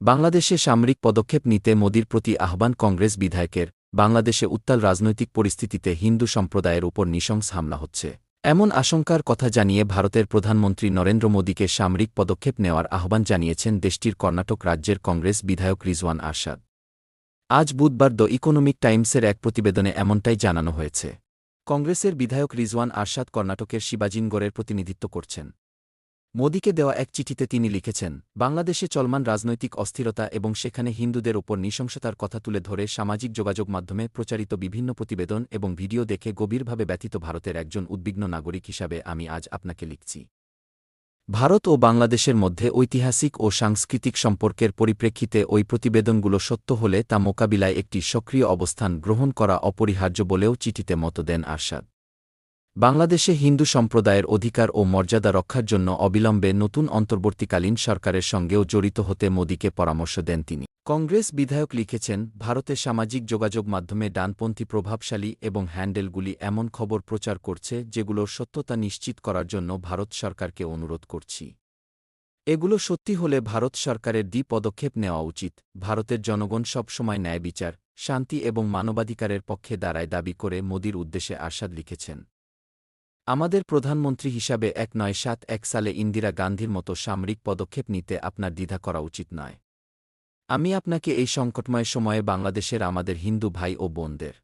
বাংলাদেশে সামরিক পদক্ষেপ নিতে মোদির প্রতি আহ্বান কংগ্রেস বিধায়কের। বাংলাদেশে উত্তাল রাজনৈতিক পরিস্থিতিতে হিন্দু সম্প্রদায়ের উপর নৃশংস হামলা হচ্ছে এমন আশঙ্কার কথা জানিয়ে ভারতের প্রধানমন্ত্রী নরেন্দ্র মোদীকে সামরিক পদক্ষেপ নেওয়ার আহ্বান জানিয়েছেন দেশটির কর্ণাটক রাজ্যের কংগ্রেস বিধায়ক রিজওয়ান আরশাদ। আজ বুধবার দ্য ইকোনমিক টাইমসের এক প্রতিবেদনে এমনটাই জানানো হয়েছে। কংগ্রেসের বিধায়ক রিজওয়ান আরশাদ কর্ণাটকের শিবাজিনগরের প্রতিনিধিত্ব করছেন। মোদিকে দেওয়া এক চিঠিতে তিনি লিখেছেন, বাংলাদেশে চলমান রাজনৈতিক অস্থিরতা এবং সেখানে হিন্দুদের ওপর নৃশংসতার কথা তুলে ধরে সামাজিক যোগাযোগ মাধ্যমে প্রচারিত বিভিন্ন প্রতিবেদন এবং ভিডিও দেখে গভীরভাবে ব্যথিত ভারতের একজন উদ্বিগ্ন নাগরিক হিসাবে আমি আজ আপনাকে লিখছি। ভারত ও বাংলাদেশের মধ্যে ঐতিহাসিক ও সাংস্কৃতিক সম্পর্কের পরিপ্রেক্ষিতে ওই প্রতিবেদনগুলো সত্য হলে তা মোকাবিলায় একটি সক্রিয় অবস্থান গ্রহণ করা অপরিহার্য বলেও চিঠিতে মত দেন আরশাদ। বাংলাদেশে হিন্দু সম্প্রদায়ের অধিকার ও মর্যাদা রক্ষার জন্য অবিলম্বে নতুন অন্তর্বর্তীকালীন সরকারের সঙ্গেও জড়িত হতে মোদিকে পরামর্শ দেন তিনি। কংগ্রেস বিধায়ক লিখেছেন, ভারতে সামাজিক যোগাযোগ মাধ্যমে ডানপন্থী প্রভাবশালী এবং হ্যান্ডেলগুলি এমন খবর প্রচার করছে যেগুলোর সত্যতা নিশ্চিত করার জন্য ভারত সরকারকে অনুরোধ করছি। এগুলো সত্যি হলে ভারত সরকারের পদক্ষেপ নেওয়া উচিত। ভারতের জনগণ সবসময় ন্যায় বিচার, শান্তি এবং মানবাধিকারের পক্ষে দাঁড়ায় দাবি করে মোদির উদ্দেশ্যে আরশাদ লিখেছেন, আমাদের প্রধানমন্ত্রী হিসাবে ১৯৭১ সালে ইন্দিরা গান্ধীর মতো সামরিক পদক্ষেপ নিতে আপনার দ্বিধা করা উচিত নয়। আমি আপনাকে এই সংকটময় সময়ে বাংলাদেশের আমাদের হিন্দু ভাই ও বোনদের